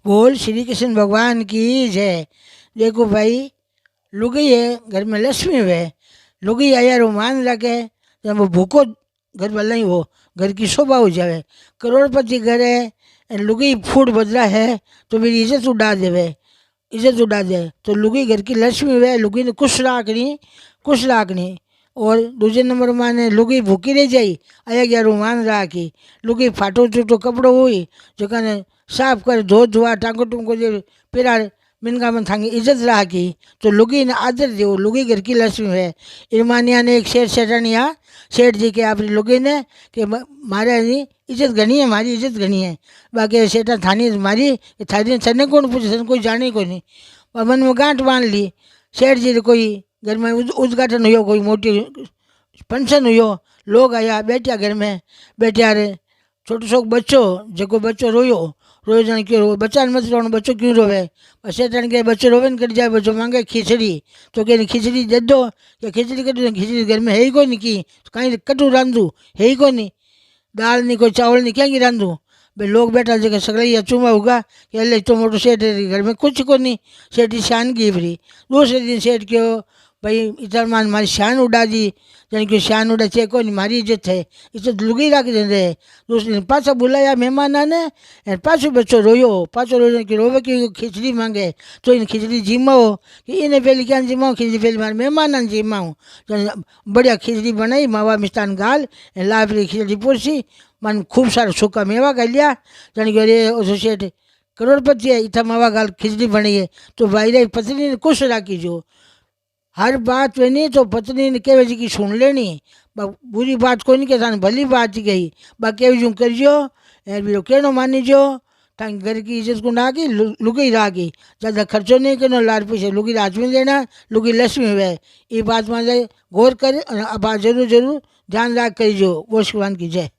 बोल श्री कृष्ण भगवान की जय। देखो भाई, लुगाई है घर में लक्ष्मी है। लुगाई आया रो मान रखे तो वो भूखो घर वाला ही हो, घर की शोभा हो जावे। करोड़पति घर है और लुगाई फूड बदला है तो मेरी इज्जत उड़ा देवे, इज्जत उड़ा दे। तो लुगाई घर की लक्ष्मी है, लुगाई ने कुछ राखनी। और दूसरे नंबर माने लुगाई भूखी रह जाई, आया गया रुमान राखी। लुगाई फाटो चूटो कपड़ो हुई जो कने साफ कर धो धोआ टाँको टूंको जो पेरा मिनका में थांगी इज्जत राखी। तो लुगाई ने आदर देव, लुगाई घर की लक्ष्मी है। इरमानिया ने एक सेठ सेठानिया सेठ जी के अपनी लुगाई ने कि मारे इज्जत घनी है, मारी इज्जत घनी है। बाकी सेठा थानी मारी थारी थने कौन पूछे, कोई जाने को नहीं। पर मन में गांठ बांध ली। सेठ जी ने कोई घर में उद्घाटन हुयो, कोई मोटी फंक्शन हुयो, लोग आया बैठा घर में बैठा रे। छोटो सो बच्चो जो बच्चो रोयो रोयो जाने क्यों रो, बच्चा ने मत रोनो, बच्चो क्यों रोवे। सेठन के बच्चो रोवे न कट जाए, बच्चो मांगे खिचड़ी तो कह खिचड़ी दे दो, क्या खिचड़ी कटू, खिचड़ी घर में है ही कोई नहीं की, कहीं कटू रांधू है ही कोई नहीं, दाल नहीं कोई चावल नहीं, क्या रांधू। भाई लोग बैठा जगह सगड़ैया चूमा होगा कि अल्ले तो मोटो सेठ घर में कुछ को नहीं। सेठ की शान की भरी। दूसरे दिन सेठ क्यों भाई इधर मान मारी शान उड़ा दी, जानी कि शान उड़ा चे कोई नहीं, मारी इज्जत है, इज्जत लुगाई राख दे रहे। दूसरे दिन पाछा बुलाया मेहमान ने, पाछो बच्चो रोयो, पाछो रोयो कि रोवे कि खिचड़ी मांगे तो इन खिचड़ी जीमाओ कि इन्हें पहले क्या जीमाओ, खिचड़ी पहले मारे मेहमान जीमाऊँ। बढ़िया खिचड़ी बनाई, मावा मिष्टान गाल लाभरी खिचड़ी पोसी, मन खूब सारा सूखा मेवा कर लिया। जानी कि अरे उस सेठ करोड़पति है, इतना मावा गाल खिचड़ी बनी है। तो भाई रे पत्नी ने खुश राखी जो हर बात में नहीं तो पत्नी ने कहे की सुन लेनी, बुरी बात कोई नहीं कहता, भली बात ही कही बाकी जो करियो बीरो कहनो मानी जो ताकि घर की इज्जत को ना की लुगाई राखी। ज़्यादा खर्चो नहीं करना, लार पीछे लुगाई राज में देना, लुगाई लक्ष्मी है। ये बात मान जाए गौर करे, अब जरूर जरूर ध्यान राख करियो। वो भगवान की जय।